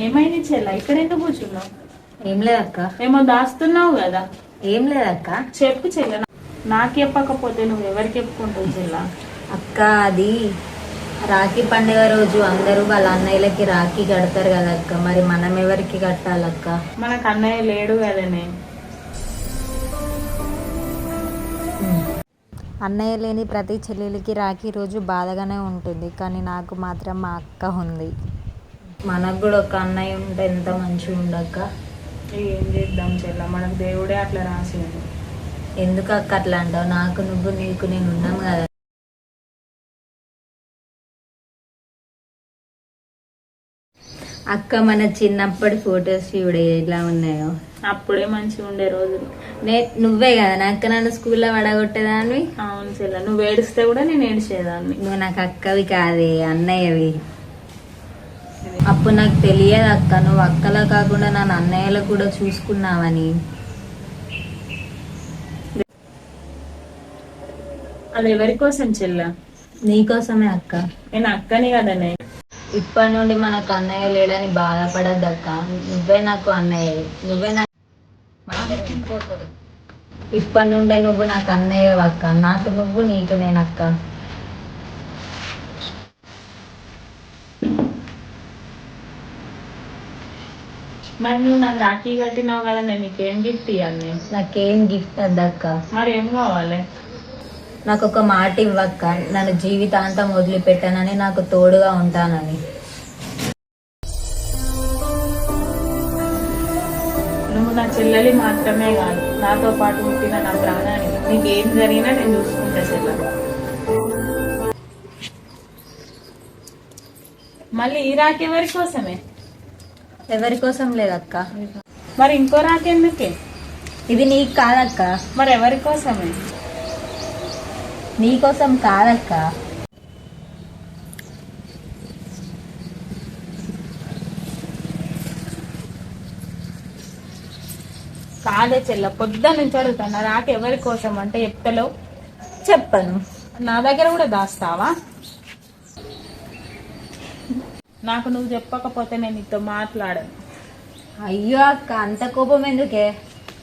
ఏమైంది చెల్ల ఇక్కడ ఎందుకు కూర్చున్నావు? ఏం లేదక్క. ఏమో దాస్తున్నావు కదా. ఏం లేదక్క. చెప్పు చెల్ల. నాకు చెప్పకపోతే నువ్వు ఎవరికి చెప్పుకుంటావు చెల్ల? అక్క అది రాఖీ పండుగ రోజు అందరూ వాళ్ళ అన్నయ్యలకి రాఖీ కడతారు కదక్క, మరి మనం ఎవరికి కట్టాలక్క? మనకు అన్నయ్య లేడు కదనే. అన్నయ్య లేని ప్రతి చెల్లెలికి రాఖీ రోజు బాధగానే ఉంటుంది, కానీ నాకు మాత్రం మా అక్క ఉంది. మనకు కూడా ఒక అన్నయ్య ఉంటే ఎంత మంచిగా ఉండక్క. ఏం చేద్దాం చెల్ల, మనకు దేవుడే అట్లా రాసింది. ఎందుకు అక్క అట్లా అంటావు? నాకు నువ్వు నీకు నేను ఉన్నాం కదా. అక్క మన చిన్నప్పటి ఫొటోస్ చూడే ఎలా ఉన్నాయో. అప్పుడే మంచిగా ఉండే రోజులు. నువ్వే కదా నాకు నన్ను స్కూల్లో పడగొట్టేదాన్ని. అవును చెల్ల, నువ్వు ఏడిస్తే కూడా నేను ఏడిచేదాన్ని. నువ్వు నాకు అక్కవి కాదే, అన్నయ్యవి. అప్పుడు నాకు తెలియదు అక్క, నువ్వు అక్కలా కాకుండా నన్ను అన్నయ్యలో కూడా చూసుకున్నావని. అది ఎవరి కోసం చెల్ల? నీకోసమే అక్క. నేను అక్కని కదనే. ఇప్పటి నుండి మనకు అన్నయ్య లేడని బాధపడద్దు అక్క. నువ్వే నాకు అన్నయ్య, నువ్వే నాకు. ఇప్పటి నుండే నువ్వు నాకు అన్నయ్య అక్క. నాకు నువ్వు, నీకు నేను అక్క. మరి నువ్వు నాకు రాఖీ కట్టినావు కదా, నేను నీకేం గిఫ్ట్ ఇవ్వాలి? నాకేం గిఫ్ట్ వద్దక్క. మరి ఏం కావాలి? నాకు ఒక మాట ఇవ్వక్క, నన్ను జీవితాంతం వదిలిపెట్టానని, నాకు తోడుగా ఉంటానని. నువ్వు నా చెల్లెలి మాత్రమే కాదు, నాతో పాటు పుట్టిన నా ప్రాణాన్ని. నీకేం జరిగినా నేను చూసుకుంటా చెల్ల. మళ్ళీ ఈ రాఖీ ఎవరి కోసమే? ఎవరి కోసం లేదక్క. మరి ఇంకో రాఖీ ఎందుకే? ఇది నీకు కాదక్క. మరి ఎవరి కోసమే? నీకోసం కాదక్క. కాదే చెల్ల, పొద్దున్న నుంచి అడుగుతాను రాఖీ ఎవరి కోసం అంటే చెప్తలేవు. చెప్పను. నా దగ్గర కూడా దాస్తావా? నాకు నువ్వు చెప్పకపోతే నేను నీతో మాట్లాడను. అయ్యో అక్క, అంత కోపం ఎందుకే?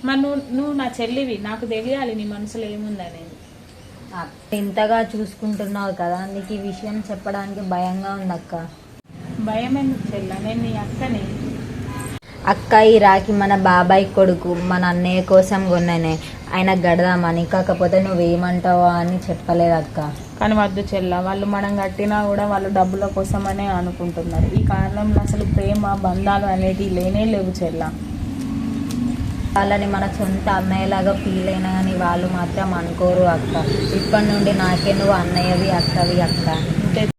మరి నువ్వు నా చెల్లివి, నాకు తెలియాలి నీ మనసులో ఏముందనేది. ఇంతగా చూసుకుంటున్నావు కదా, నీకు ఈ విషయం చెప్పడానికి భయంగా ఉంది అక్క. భయం ఎందుకు చెల్ల, నేను నీ అక్కని. అక్క, ఈ రాఖీ మన బాబాయ్ కొడుకు మన అన్నయ్య కోసం కొన్నానే, ఆయన గడదామని. కాకపోతే నువ్వేమంటావో అని చెప్పలేదు అక్క. కానీ వద్దు చెల్ల, వాళ్ళు మనం కట్టినా కూడా వాళ్ళు డబ్బుల కోసమనే అనుకుంటున్నారు. ఈ కాలంలో అసలు ప్రేమ బంధాలు అనేది లేనే లేవు చెల్ల. వాళ్ళని మన సొంత అన్నయ్యలాగా ఫీల్ అయినా కానీ వాళ్ళు మాత్రం అనుకోరు అక్క. ఇప్పటి నుండి నాకే నువ్వు అన్నయ్యవి, అక్కవి అక్క.